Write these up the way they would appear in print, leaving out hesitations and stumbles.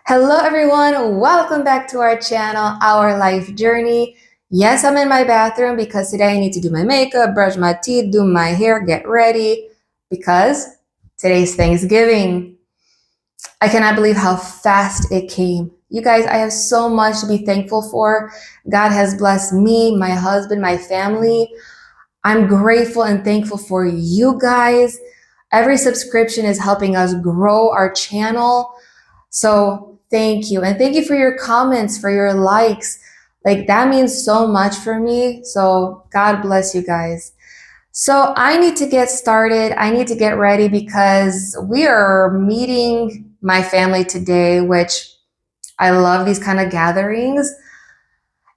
Hello everyone, welcome back to our channel, Our Life Journey. Yes, I'm in my bathroom because today I need to do my makeup, brush my teeth, do my hair, get ready because today's Thanksgiving. I cannot believe how fast it came. You guys, I have so much to be thankful for. God has blessed me, my husband, my family. I'm grateful and thankful for you guys. Every subscription is helping us grow our channel. So thank you. And thank you for your comments, for your likes. Like that means so much for me. So God bless you guys. So I need to get started. I need to get ready because we are meeting my family today, which I love these kind of gatherings.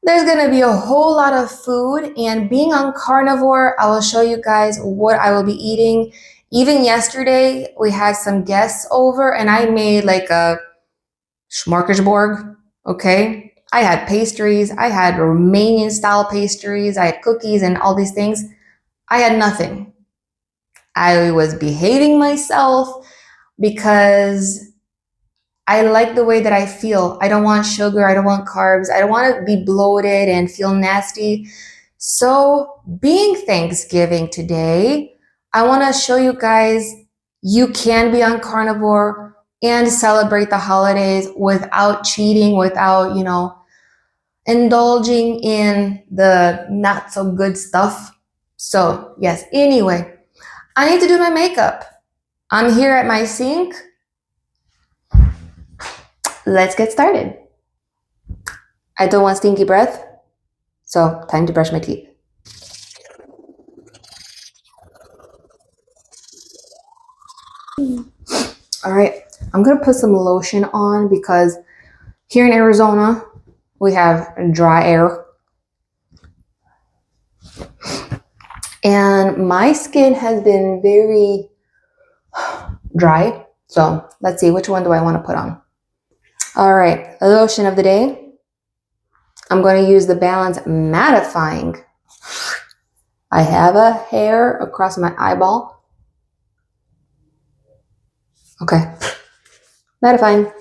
There's going to be a whole lot of food, and being on carnivore, I will show you guys what I will be eating. Even yesterday, we had some guests over and I made like a smorgasbord, okay? I had pastries, I had Romanian style pastries, I had cookies and all these things. I had nothing. I was behaving myself because I like the way that I feel. I don't want sugar, I don't want carbs, I don't want to be bloated and feel nasty. So, being Thanksgiving today, I want to show you guys you can be on carnivore and celebrate the holidays without cheating, without, indulging in the not so good stuff. So, yes, anyway, I need to do my makeup. I'm here at my sink. Let's get started. I don't want stinky breath, so time to brush my teeth. All right, I'm gonna put some lotion on because here in Arizona, we have dry air. And my skin has been very dry. So let's see, which one do I want to put on? All right, lotion of the day. I'm going to use the Balance Mattifying. I have a hair across my eyeball. Okay, mattifying.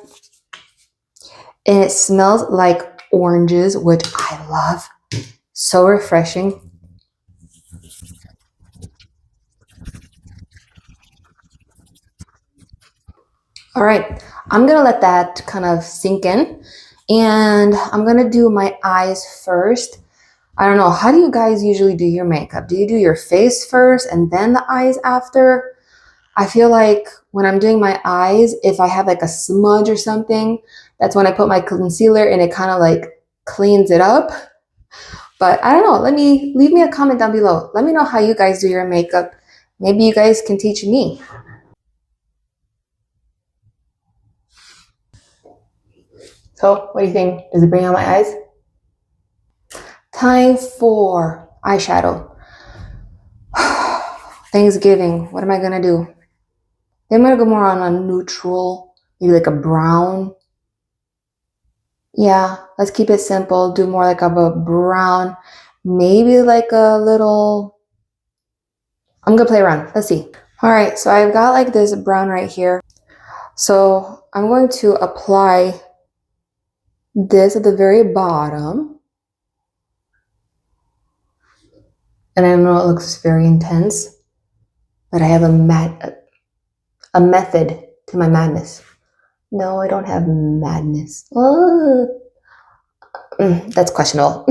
And it smells like oranges, which I love. So refreshing. All right, I'm gonna let that kind of sink in. And I'm gonna do my eyes first. I don't know, how do you guys usually do your makeup? Do you do your face first and then the eyes after? I feel like when I'm doing my eyes, if I have like a smudge or something, that's when I put my concealer and it kind of like cleans it up. But I don't know, leave me a comment down below. Let me know how you guys do your makeup. Maybe you guys can teach me. So what do you think? Does it bring out my eyes? Time for eyeshadow. Thanksgiving, what am I gonna do? I'm gonna go more on a neutral, maybe like a brown. Yeah, let's keep it simple. Do more like of a brown, maybe like a little, I'm gonna play around. Let's see. All right, so I've got like this brown right here. So I'm going to apply this at the very bottom. And I know it looks very intense, but I have a method to my madness. No, I don't have madness. That's questionable.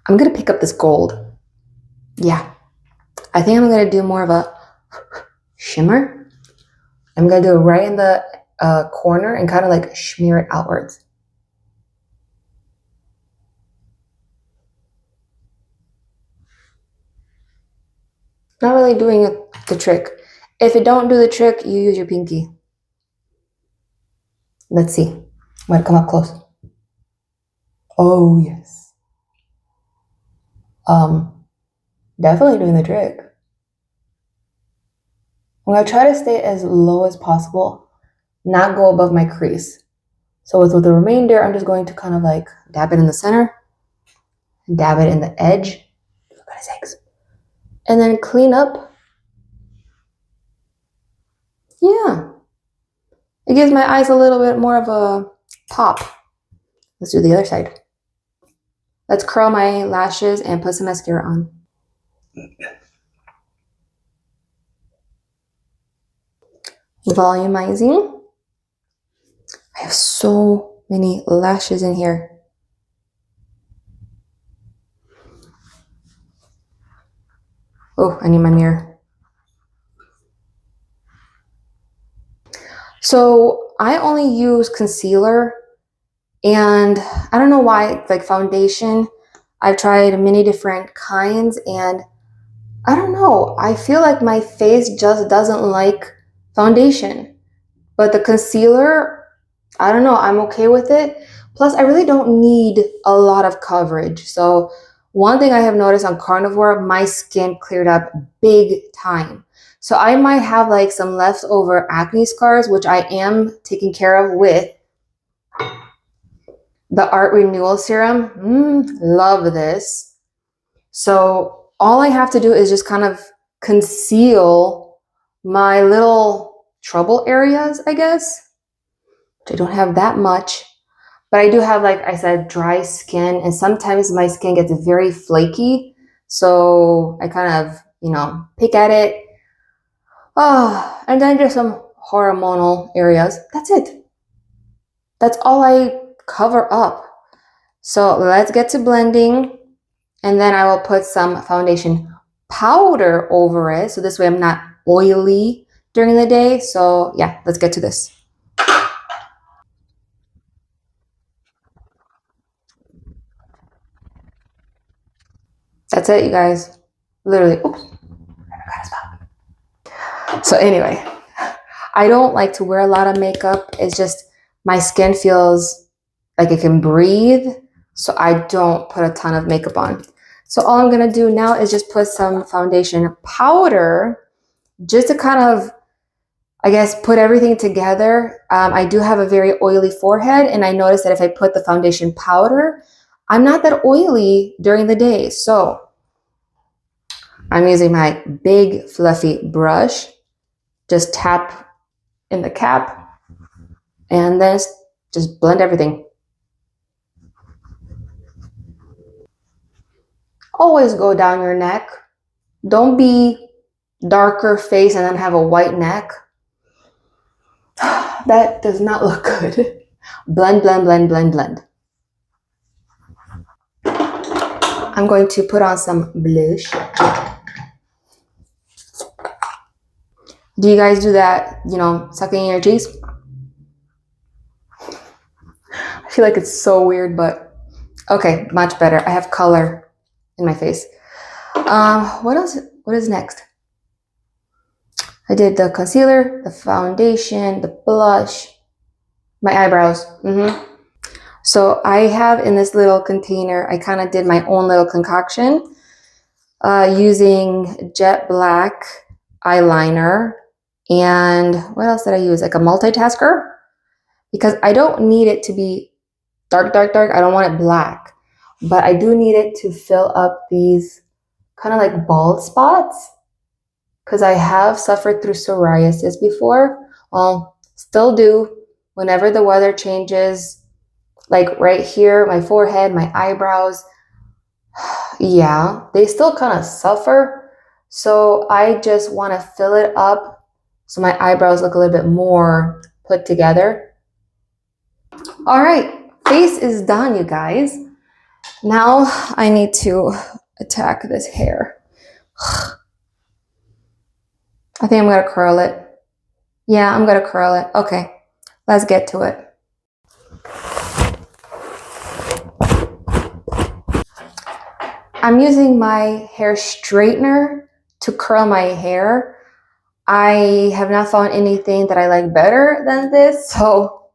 I'm gonna pick up this gold. Yeah, I think I'm gonna do more of a shimmer. I'm gonna do it right in the corner and kind of like smear it outwards. Not really doing the trick. If it don't do the trick, you use your pinky. Let's see. I'm gonna come up close. Oh yes. Definitely doing the trick. I'm gonna try to stay as low as possible, not go above my crease. So with the remainder, I'm just going to kind of like dab it in the center, dab it in the edge. For goodness sakes. and then clean up. Yeah. It gives my eyes a little bit more of a pop. Let's do the other side. Let's curl my lashes and put some mascara on. Volumizing. I have so many lashes in here. Oh, I need my mirror. So I only use concealer, and I don't know why, like foundation. I've tried many different kinds, and I don't know. I feel like my face just doesn't like foundation. But the concealer, I don't know, I'm okay with it. Plus, I really don't need a lot of coverage. So one thing I have noticed on Carnivore, my skin cleared up big time. So I might have like some leftover acne scars, which I am taking care of with the Art Renewal Serum. Love this. So all I have to do is just kind of conceal my little trouble areas, I guess. I don't have that much, but I do have, like I said, dry skin, and sometimes my skin gets very flaky. So I kind of, pick at it. Oh, and then there's some hormonal areas. That's it. That's all I cover up. So let's get to blending, and then I will put some foundation powder over it. So this way I'm not oily during the day. So yeah, let's get to this. That's it, you guys. Literally. Oops. So anyway, I don't like to wear a lot of makeup. It's just my skin feels like it can breathe. So I don't put a ton of makeup on. So all I'm going to do now is just put some foundation powder just to kind of, I guess, put everything together. I do have a very oily forehead, and I noticed that if I put the foundation powder, I'm not that oily during the day. So I'm using my big fluffy brush. Just tap in the cap and then just blend everything. Always go down your neck. Don't be darker face and then have a white neck. That does not look good. Blend, blend, blend, blend, blend. I'm going to put on some blush. Do you guys do that, sucking in your cheeks? I feel like it's so weird, but okay, much better. I have color in my face. What else? What is next? I did the concealer, the foundation, the blush, my eyebrows. So I have in this little container, I kind of did my own little concoction using jet black eyeliner. And what else did I use? Like a multitasker? Because I don't need it to be dark, dark, dark. I don't want it black. But I do need it to fill up these kind of like bald spots. Because I have suffered through psoriasis before. Well, still do. Whenever the weather changes, like right here, my forehead, my eyebrows, yeah, they still kind of suffer. So I just want to fill it up so my eyebrows look a little bit more put together. All right, face is done, you guys. Now I need to attack this hair. I think I'm going to curl it. Yeah, I'm going to curl it. Okay, let's get to it. I'm using my hair straightener to curl my hair. I have not found anything that I like better than this, so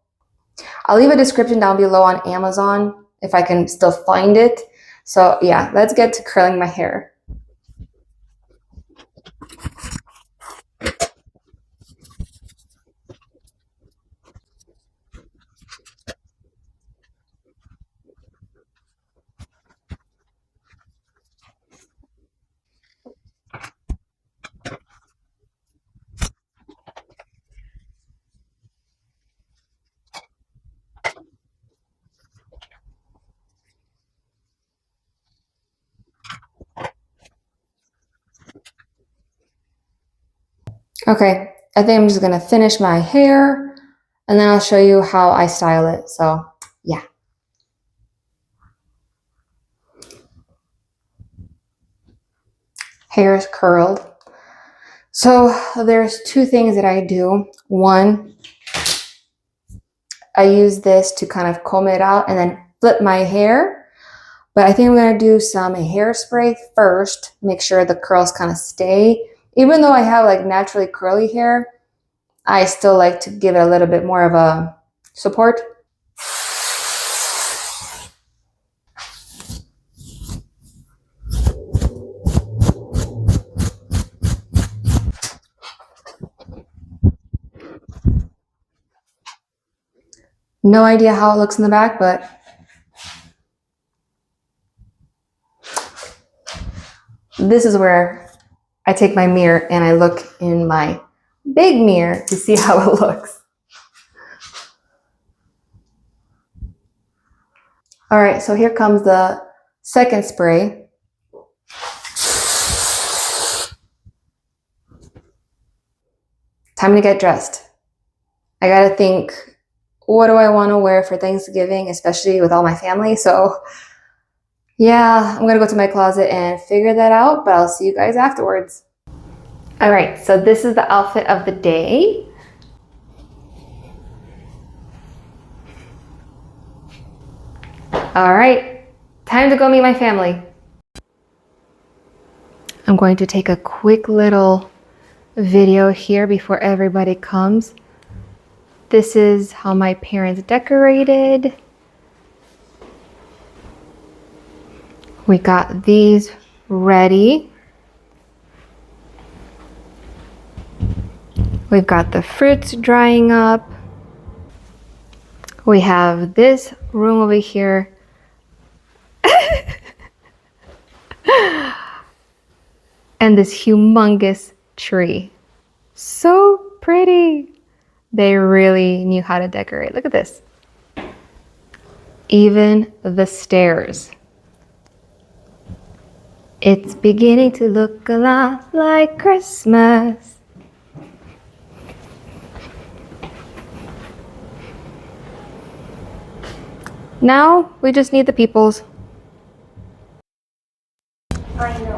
I'll leave a description down below on Amazon if I can still find it. So yeah, let's get to curling my hair. Okay, I think I'm just gonna finish my hair and then I'll show you how I style it. So yeah. Hair is curled. So there's two things that I do. One, I use this to kind of comb it out and then flip my hair. But I think I'm gonna do some hairspray first, make sure the curls kind of stay. Even though I have like naturally curly hair, I still like to give it a little bit more of a support. No idea how it looks in the back, but this is where I take my mirror and I look in my big mirror to see how it looks. All right, so here comes the second spray. Time to get dressed. I gotta think, what do I want to wear for Thanksgiving, especially with all my family? So yeah, I'm gonna go to my closet and figure that out, but I'll see you guys afterwards. All right, so this is the outfit of the day. All right, time to go meet my family. I'm going to take a quick little video here before everybody comes. This is how my parents decorated. We got these ready. We've got the fruits drying up. We have this room over here. And this humongous tree. So pretty. They really knew how to decorate. Look at this. Even the stairs. It's beginning to look a lot like Christmas. Now we just need the peoples. I know.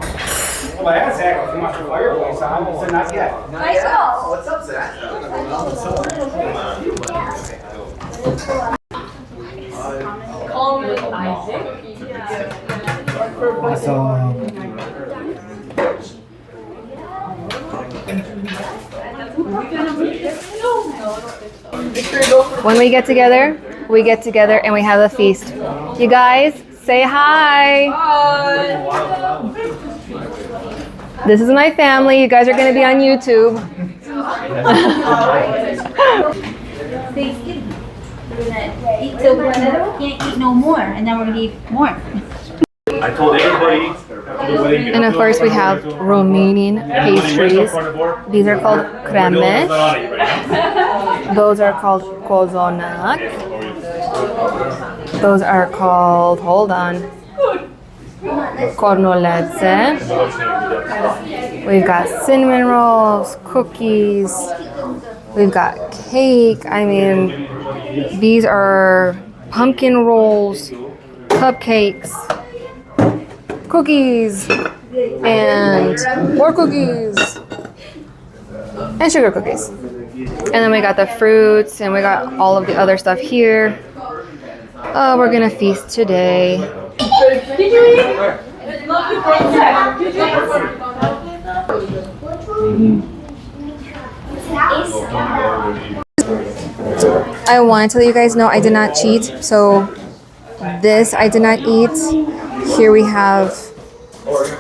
Well, I asked Zach if he wants to fireplace on. He said not yet. Not yet. What's up, Zach? Call me Isaac. When we get together and we have a feast. You guys, say hi. Hi. This is my family. You guys are going to be on YouTube. Thanksgiving. We're gonna eat till we can't eat no more, and then we're gonna eat more. I told everybody. And of course we have Romanian pastries. These are called cremes. Those are called cozonac. Those are called, hold on, cornulețe. We've got cinnamon rolls, cookies. We've got cake. I mean, these are pumpkin rolls, cupcakes, cookies, and more cookies, and sugar cookies. And then we got the fruits, and we got all of the other stuff here. Oh, we're gonna feast today. Did you eat? I wanted to let you guys know I did not cheat, so this I did not eat. Here we have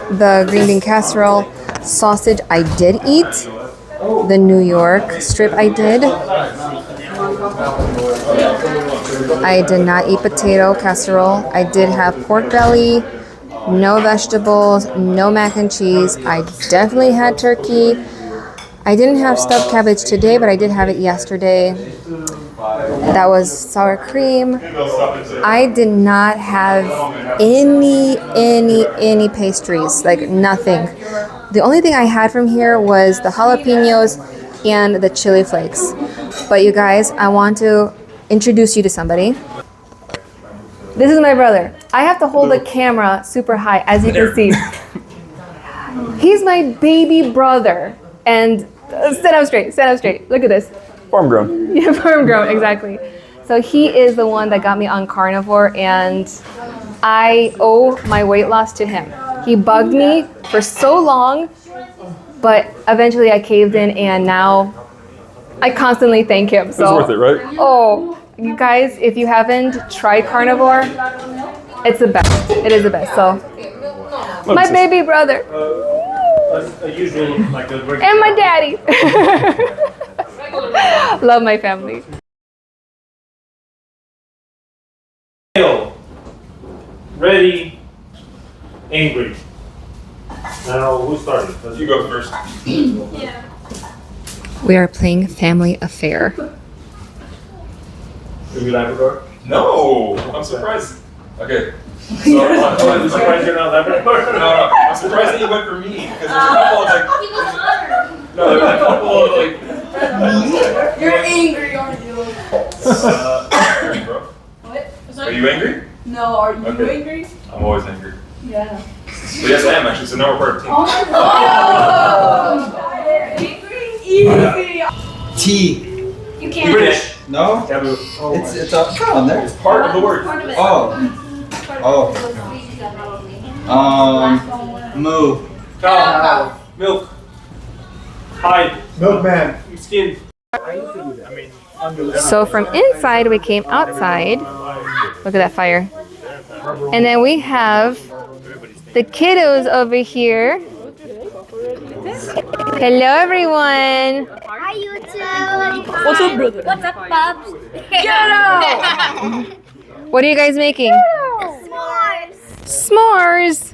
the green bean casserole. Sausage I did eat. The New York strip I did. I did not eat potato casserole. I did have pork belly, no vegetables, no mac and cheese. I definitely had turkey. I didn't have stuffed cabbage today, but I did have it yesterday. That was sour cream. I did not have any pastries, like nothing. The only thing I had from here was the jalapenos and the chili flakes. But you guys, I want to introduce you to somebody. This is my brother. I have to hold the camera super high, as you can see. He's my baby brother. And stand up straight, stand up straight. Look at this. Farm grown. Yeah, farm grown, exactly. So he is the one that got me on Carnivore, and I owe my weight loss to him. He bugged me for so long, but eventually I caved in, and now I constantly thank him. It's worth it, right? Oh, you guys, if you haven't tried Carnivore, it's the best. It is the best. So, my baby brother A usual, like a regular. and my daddy. Love my family. Ready, angry. I don't know who started. You go first. We are playing Family Affair. Are you Labrador? No, I'm surprised. Okay. So, I'm surprised you're not Labrador. no, I'm surprised that you went for me because there's a couple of like. No, there's a couple of like. You're angry, aren't you? Bro. What? Are you angry? No, are you Okay. angry? I'm always angry. Yeah. So yes, I am actually. So now we're part of a team. Easy. T. You can't. British. No? Taboo. It's up on there. It's part of the word. Oh. Oh. Moo. Cow. Milk. Hide. Milkman. Skin. So from inside, we came outside. Look at that fire. And then we have the kiddos over here. Hello, everyone. Hi, YouTube. What's up, brother? What's up, Bubs? What are you guys making? S'mores. S'mores.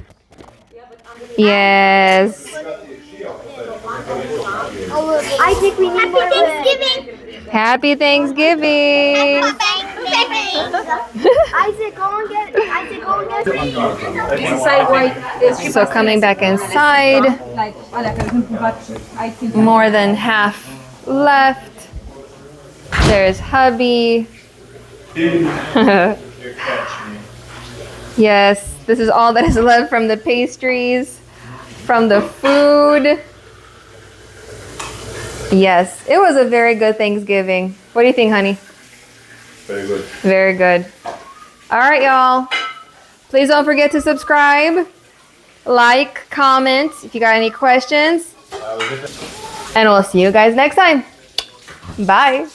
Yes. I think we need more Thanksgiving. Happy Thanksgiving. Isaac, go and get. Isaac, go and get. Inside white is So coming back inside, more than half left. There's hubby. Yes, this is all that is left from the pastries, from the food. Yes, it was a very good Thanksgiving. What do you think, honey? Very good. Very good. All right, y'all. Please don't forget to subscribe, like, comment if you got any questions. And we'll see you guys next time. Bye.